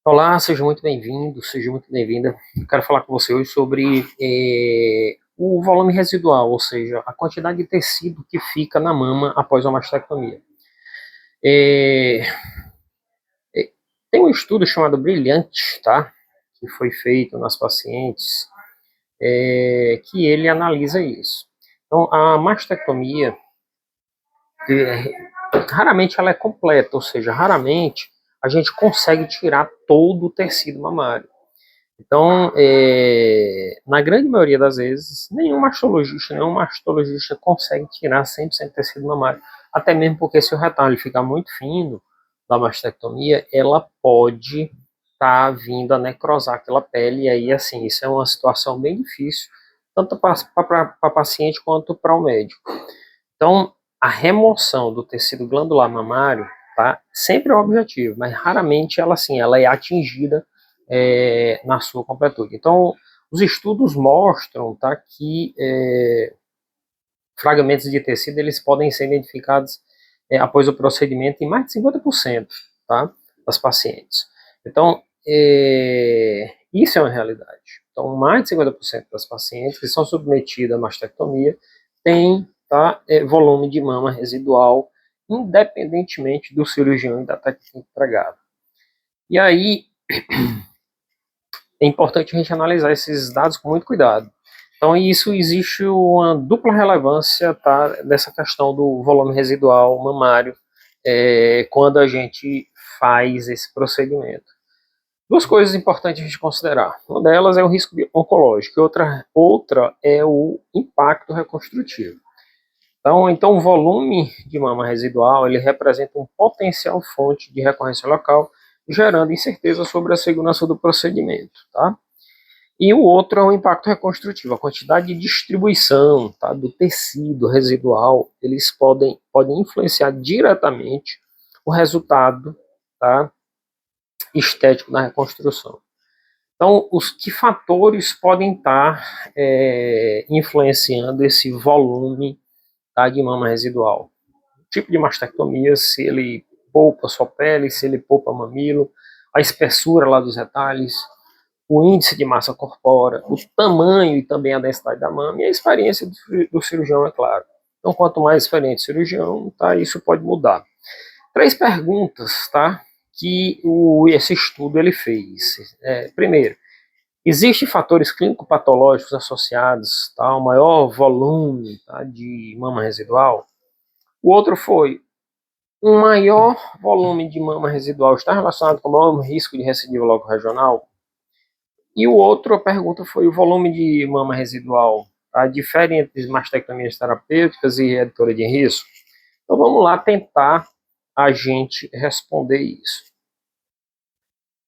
Olá, seja muito bem-vindo, seja muito bem-vinda. Quero falar com você hoje sobre o volume residual, ou seja, a quantidade de tecido que fica na mama após a mastectomia. É, Tem um estudo chamado Brilhante, tá? Que foi feito nas pacientes, que ele analisa isso. Então, a mastectomia, raramente ela é completa, ou seja, raramente a gente consegue tirar todo o tecido mamário. Então, na grande maioria das vezes, nenhum mastologista consegue tirar 100% do tecido mamário. Até mesmo porque se o retalho ficar muito fino da mastectomia, ela pode estar vindo a necrosar aquela pele, e aí, assim, isso é uma situação bem difícil, tanto para a paciente quanto para o médico. Então, a remoção do tecido glandular mamário, tá, sempre é o objetivo, mas raramente ela, assim, ela é atingida na sua completude. Então, os estudos mostram, tá, que fragmentos de tecido eles podem ser identificados após o procedimento em mais de 50%, tá, das pacientes. Então, isso é uma realidade. Então, mais de 50% das pacientes que são submetidas à mastectomia têm, tá, volume de mama residual, independentemente do cirurgião e da técnica empregada. E aí, é importante a gente analisar esses dados com muito cuidado. Então, isso existe uma dupla relevância, tá, dessa questão do volume residual mamário quando a gente faz esse procedimento. Duas coisas importantes a gente considerar. Uma delas é o risco oncológico, e outra é o impacto reconstrutivo. Então, o volume de mama residual ele representa um potencial fonte de recorrência local, gerando incerteza sobre a segurança do procedimento, tá? E o outro é o impacto reconstrutivo, a quantidade de distribuição, tá, do tecido residual, eles podem influenciar diretamente o resultado, tá, estético da reconstrução. Então, que fatores podem estar influenciando esse volume, tá, de mama residual? O tipo de mastectomia, se ele poupa sua pele, se ele poupa mamilo, a espessura lá dos retalhos, o índice de massa corpórea, o tamanho e também a densidade da mama e a experiência do cirurgião, é claro. Então, quanto mais experiente o cirurgião, tá, isso pode mudar. Três perguntas, tá, que esse estudo ele fez. Primeiro, existem fatores clínico-patológicos associados, tá, ao maior volume, tá, de mama residual? O outro foi, um maior volume de mama residual está relacionado com o maior risco de recidiva local regional? E o outro, a pergunta foi, o volume de mama residual tá, difere entre mastectomias terapêuticas e redutora de risco? Então vamos lá tentar a gente responder isso.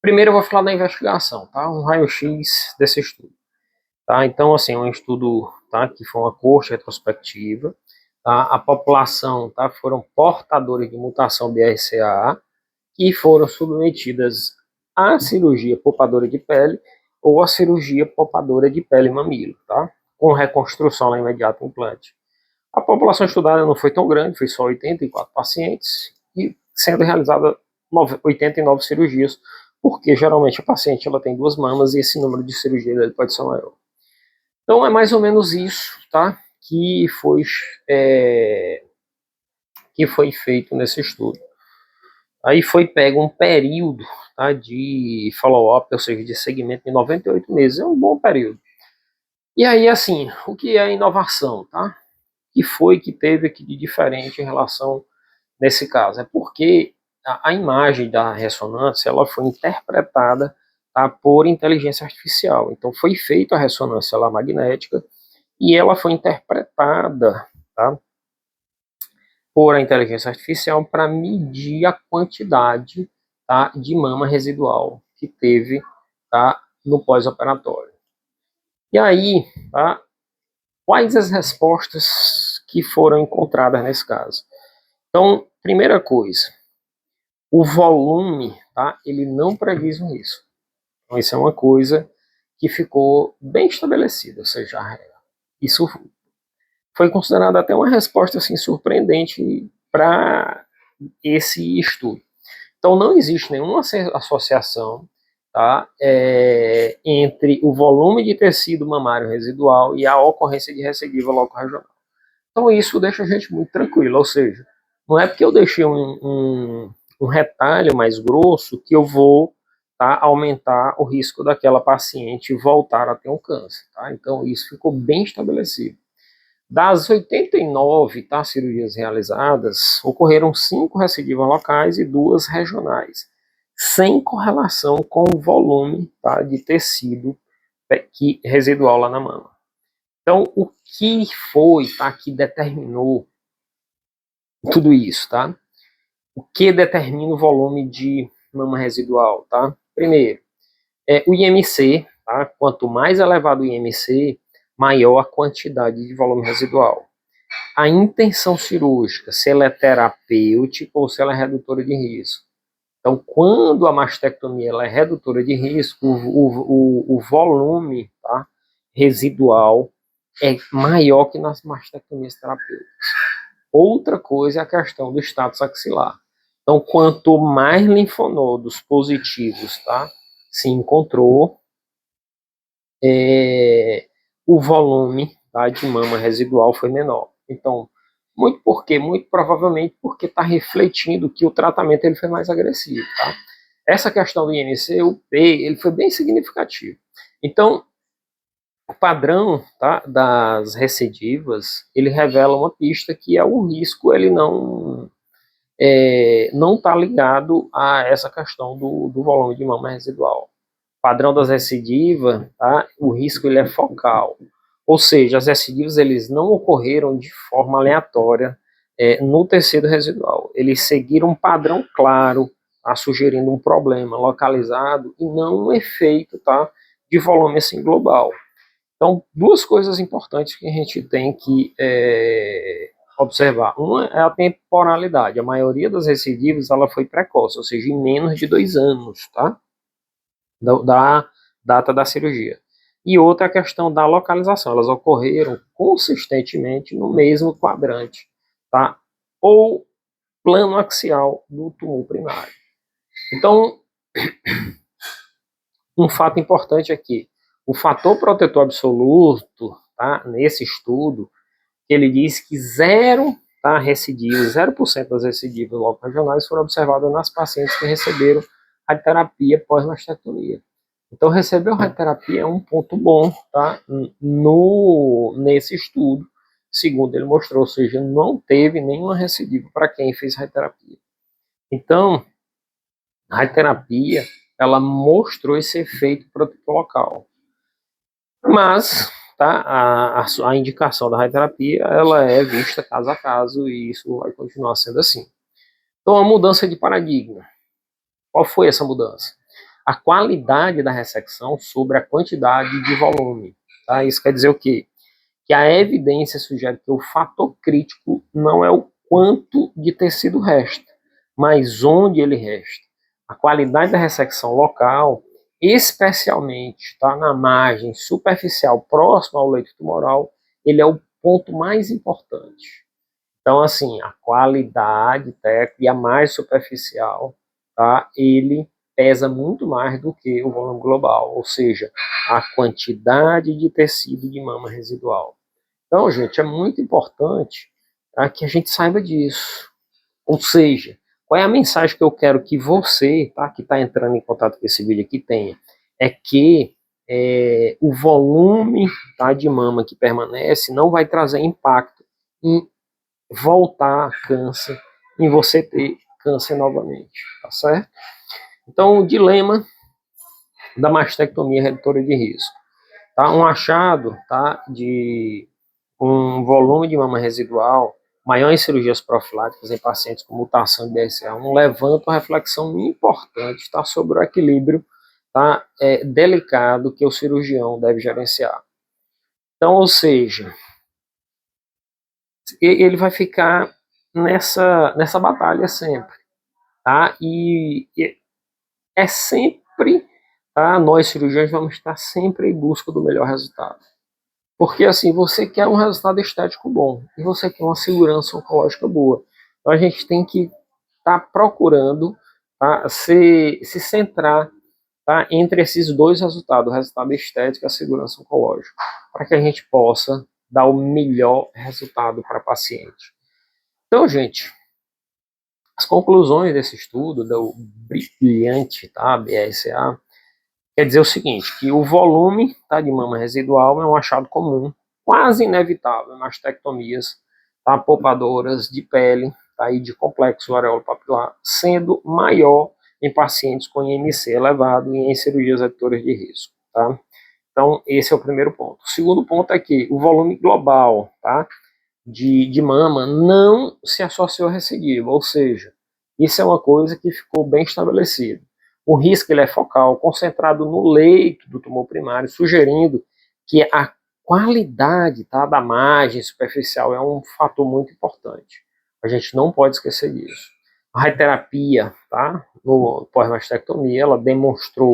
Primeiro eu vou falar da investigação, tá? Um raio-x desse estudo. Tá? Então, assim, é um estudo, tá, que foi uma coxa retrospectiva. Tá? A população, tá, foram portadores de mutação BRCA que foram submetidas à cirurgia poupadora de pele ou à cirurgia poupadora de pele e mamilo, tá? Com reconstrução lá imediata do implante. A população estudada não foi tão grande, foi só 84 pacientes, e sendo realizada 89 cirurgias, porque geralmente a paciente ela tem duas mamas e esse número de cirurgias pode ser maior. Então é mais ou menos isso, tá? Que foi feito nesse estudo. Aí foi pego um período, tá, de follow-up, ou seja, de segmento de 98 meses, é um bom período. E aí, assim, o que é inovação, tá? O que foi que teve aqui de diferente em relação nesse caso? É porque a imagem da ressonância, ela foi interpretada, tá, por inteligência artificial. Então foi feita a ressonância lá magnética e ela foi interpretada, tá, por a inteligência artificial para medir a quantidade, tá, de mama residual que teve, tá, no pós-operatório. E aí, tá, quais as respostas que foram encontradas nesse caso? Então, primeira coisa, o volume, tá, ele não prediz um risco. Então, isso é uma coisa que ficou bem estabelecida, ou seja, isso foi considerado até uma resposta assim, surpreendente para esse estudo. Então, não existe nenhuma associação tá? Entre o volume de tecido mamário residual e a ocorrência de recidiva loco-regional. Então isso deixa a gente muito tranquilo, ou seja, não é porque eu deixei um retalho mais grosso que eu vou, tá, aumentar o risco daquela paciente voltar a ter um câncer, tá? Então isso ficou bem estabelecido. Das 89, tá, cirurgias realizadas, ocorreram 5 recidivas locais e 2 regionais, sem correlação com o volume, tá, de tecido residual lá na mama. Então, o que foi, tá, que determinou tudo isso, tá? O que determina o volume de mama residual, tá? Primeiro, o IMC, tá? Quanto mais elevado o IMC, maior a quantidade de volume residual. A intenção cirúrgica, se ela é terapêutica ou se ela é redutora de risco. Então, quando a mastectomia ela é redutora de risco, o volume, tá, residual é maior que nas mastectomias terapêuticas. Outra coisa é a questão do status axilar. Então, quanto mais linfonodos positivos, tá, se encontrou, o volume, tá, de mama residual foi menor. Então, muito provavelmente porque está refletindo que o tratamento ele foi mais agressivo, tá? Essa questão do IMC, o P, ele foi bem significativo. Então, o padrão, tá, das recidivas, ele revela uma pista que é o risco, ele não está ligado a essa questão do volume de mama residual. O padrão das recidivas, tá, o risco ele é focal. Ou seja, as recidivas eles não ocorreram de forma aleatória no tecido residual. Eles seguiram um padrão claro, tá, sugerindo um problema localizado e não um efeito, tá, de volume assim global. Então, duas coisas importantes que a gente tem que observar. Uma é a temporalidade. A maioria das recidivas ela foi precoce, ou seja, em menos de 2 anos, tá? Da data da cirurgia. E outra é a questão da localização. Elas ocorreram consistentemente no mesmo quadrante, tá? Ou plano axial do tumor primário. Então, um fato importante aqui, o fator protetor absoluto, tá, nesse estudo, ele diz que zero, tá, recidivas, 0% das recidivas loco-regionais foram observadas nas pacientes que receberam radioterapia pós-mastectomia. Então, receber radioterapia é um ponto bom, tá, nesse estudo, segundo ele mostrou, ou seja, não teve nenhuma recidiva para quem fez radioterapia. Então, a radioterapia, ela mostrou esse efeito protetor local. Mas, tá, a indicação da radioterapia, ela é vista caso a caso e isso vai continuar sendo assim. Então, a mudança de paradigma. Qual foi essa mudança? A qualidade da ressecção sobre a quantidade de volume. Tá? Isso quer dizer o quê? Que a evidência sugere que o fator crítico não é o quanto de tecido resta, mas onde ele resta. A qualidade da ressecção local, especialmente, tá, na margem superficial próxima ao leito tumoral, ele é o ponto mais importante. Então, assim, a qualidade técnica e a mais superficial, tá, ele pesa muito mais do que o volume global, ou seja, a quantidade de tecido de mama residual. Então, gente, é muito importante, tá, que a gente saiba disso. Ou seja, qual é a mensagem que eu quero que você, tá, que está entrando em contato com esse vídeo aqui, tenha? É que o volume, tá, de mama que permanece não vai trazer impacto em voltar a câncer, em você ter câncer novamente, tá certo? Então, o dilema da mastectomia redutora de risco. Tá? Um achado, tá, de um volume de mama residual maior em cirurgias profiláticas em pacientes com mutação de BRCA1 levanta uma reflexão importante, tá, sobre o equilíbrio, tá, delicado que o cirurgião deve gerenciar. Então, ou seja, ele vai ficar nessa batalha sempre, tá? E é sempre, tá? Nós cirurgiões vamos estar sempre em busca do melhor resultado. Porque assim, você quer um resultado estético bom e você quer uma segurança oncológica boa. Então a gente tem que estar procurando, tá, se centrar tá, entre esses dois resultados, o resultado estético e a segurança oncológica, para que a gente possa dar o melhor resultado para o paciente. Então, gente, as conclusões desse estudo, do brilhante, tá, BRCA, quer dizer o seguinte, que o volume, tá, de mama residual é um achado comum, quase inevitável, mastectomias, tá, poupadoras de pele, tá, e de complexo areolo papilar, sendo maior em pacientes com IMC elevado e em cirurgias redutoras de risco, tá? Então, esse é o primeiro ponto. O segundo ponto é que o volume global, tá, de mama não se associou a recidiva, ou seja, isso é uma coisa que ficou bem estabelecida. O risco ele é focal, concentrado no leito do tumor primário, sugerindo que a qualidade, tá, da margem superficial é um fator muito importante. A gente não pode esquecer disso. A radioterapia, tá, no pós-mastectomia, ela demonstrou,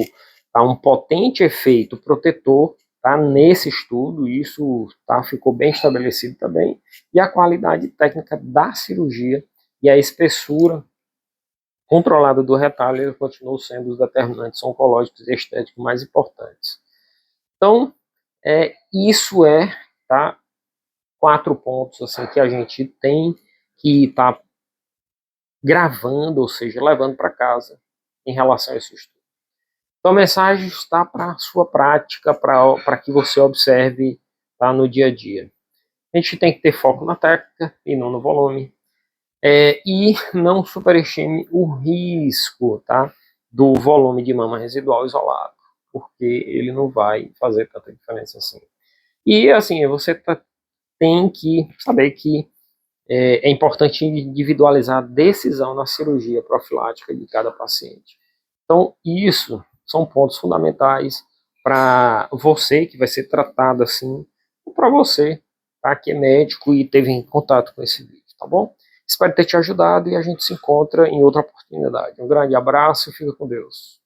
tá, um potente efeito protetor, tá, nesse estudo, isso, tá, ficou bem estabelecido também, e a qualidade técnica da cirurgia e a espessura controlada do retalho continuam sendo os determinantes oncológicos e estéticos mais importantes. Então, isso tá, 4 pontos assim, que a gente tem que estar gravando, ou seja, levando para casa em relação a esse estudo. Então, a mensagem está para a sua prática, para que você observe, tá, no dia a dia. A gente tem que ter foco na técnica e não no volume. E não superestime o risco, tá, do volume de mama residual isolado, porque ele não vai fazer tanta diferença assim. E assim, você tem que saber que é importante individualizar a decisão na cirurgia profilática de cada paciente. Então, isso são pontos fundamentais para você que vai ser tratado assim, ou para você, tá, que é médico e teve contato com esse vídeo, tá bom? Espero ter te ajudado e a gente se encontra em outra oportunidade. Um grande abraço e fica com Deus.